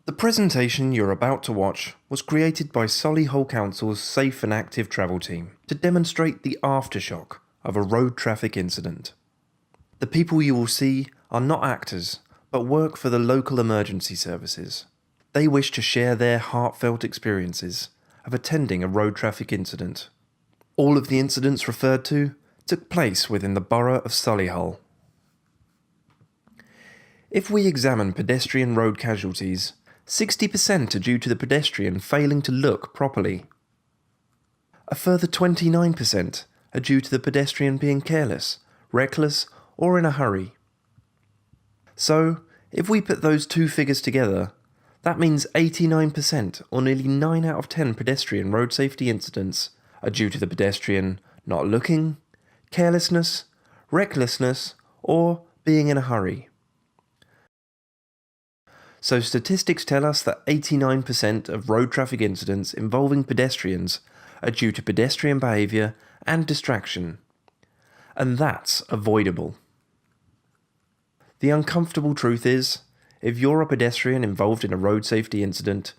The presentation you're about to watch was created by Solihull Council's Safe and Active Travel team to demonstrate the aftershock of a road traffic incident. The people you will see are not actors, but work for the local emergency services. They wish to share their heartfelt experiences of attending a road traffic incident. All of the incidents referred to took place within the borough of Solihull. If we examine pedestrian road casualties, 60% are due to the pedestrian failing to look properly. A further 29% are due to the pedestrian being careless, reckless, or in a hurry. So, if we put those two figures together, that means 89%, or nearly 9 out of 10 pedestrian road safety incidents, are due to the pedestrian not looking, carelessness, recklessness, or being in a hurry. So statistics tell us that 89% of road traffic incidents involving pedestrians are due to pedestrian behaviour and distraction. And that's avoidable. The uncomfortable truth is, if you're a pedestrian involved in a road safety incident,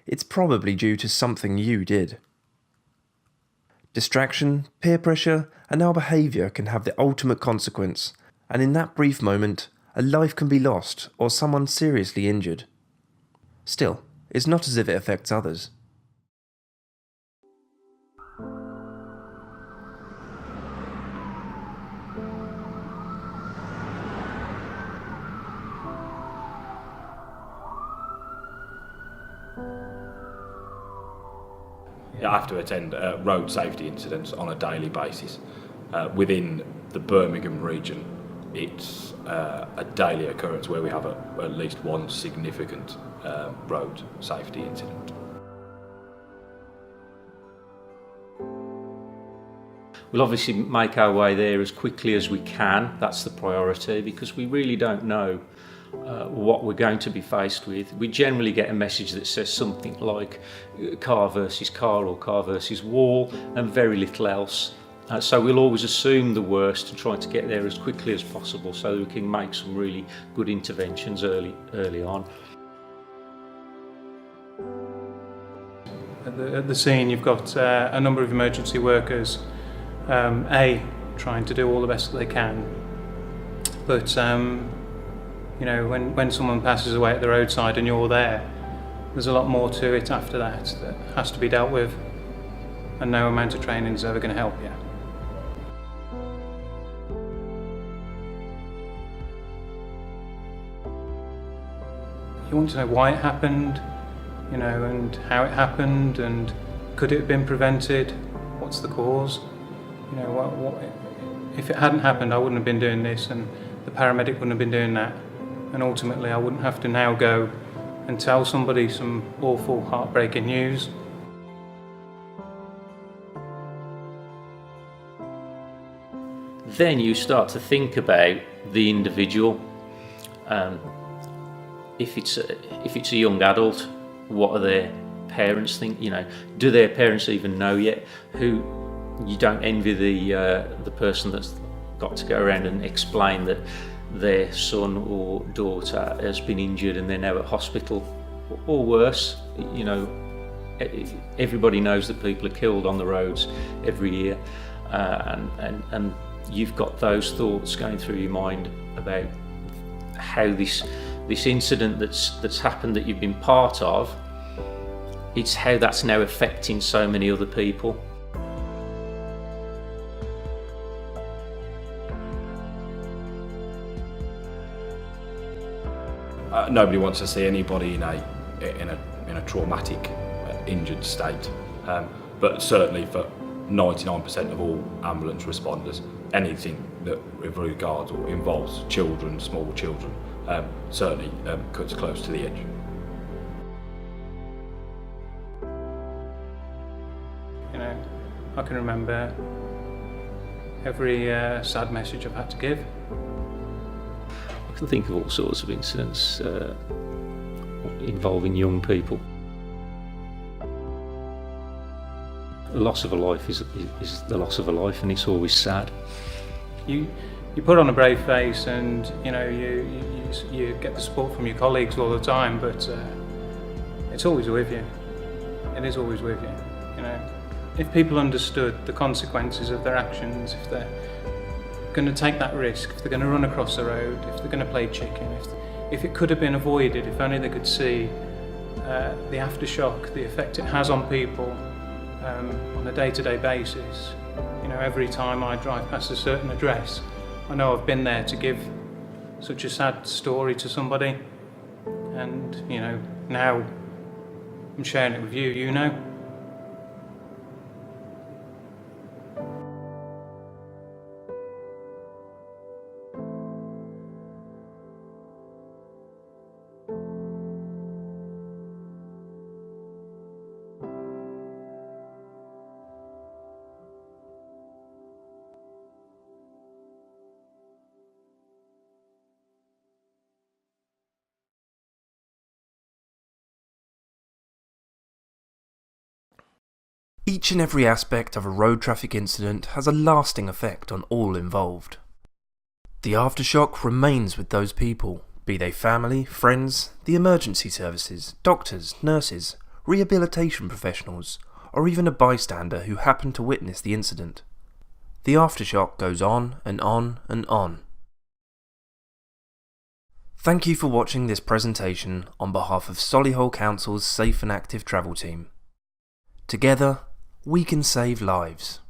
it's probably due to something you did. Distraction, peer pressure, and our behaviour can have the ultimate consequence, and in that brief moment, a life can be lost or someone seriously injured. Still, it's not as if it affects others. I have to attend road safety incidents on a daily basis. Within the Birmingham region, it's a daily occurrence where we have at least one significant road safety incident. We'll obviously make our way there as quickly as we can. That's the priority, because we really don't know what we're going to be faced with. We generally get a message that says something like car versus car or car versus wall, and very little else. So we'll always assume the worst and try to get there as quickly as possible so that we can make some really good interventions early on. At the scene, you've got a number of emergency workers, trying to do all the best that they can, but you know, when someone passes away at the roadside and you're there's a lot more to it after that has to be dealt with, and no amount of training is ever going to help you. You want to know why it happened, you know, and how it happened, and could it have been prevented? What's the cause? You know, what if it hadn't happened, I wouldn't have been doing this, and the paramedic wouldn't have been doing that, and ultimately I wouldn't have to now go and tell somebody some awful, heartbreaking news. Then you start to think about the individual. If it's a young adult, what are their parents think? You know, do their parents even know yet? You don't envy the person that's got to go around and explain that their son or daughter has been injured and they're now at hospital, or worse. You know, everybody knows that people are killed on the roads every year, and you've got those thoughts going through your mind about how this incident that's happened that you've been part of, it's how that's now affecting so many other people. Nobody wants to see anybody in a traumatic, injured state, but certainly for 99% of all ambulance responders, anything that with regards or involves children, small children, certainly cuts close to the edge. You know, I can remember every sad message I've had to give. I can think of all sorts of incidents involving young people. The loss of a life is the loss of a life, and it's always sad. You put on a brave face, and you know you get the support from your colleagues all the time, but it's always with you. It is always with you, you know. If people understood the consequences of their actions, if they're going to take that risk, if they're going to run across the road, if they're going to play chicken, if it could have been avoided, if only they could see the aftershock, the effect it has on people on a day-to-day basis. You know, every time I drive past a certain address, I know I've been there to give such a sad story to somebody, and you know, now I'm sharing it with you, you know. Each and every aspect of a road traffic incident has a lasting effect on all involved. The aftershock remains with those people, be they family, friends, the emergency services, doctors, nurses, rehabilitation professionals, or even a bystander who happened to witness the incident. The aftershock goes on and on and on. Thank you for watching this presentation on behalf of Solihull Council's Safe and Active Travel team. Together, we can save lives.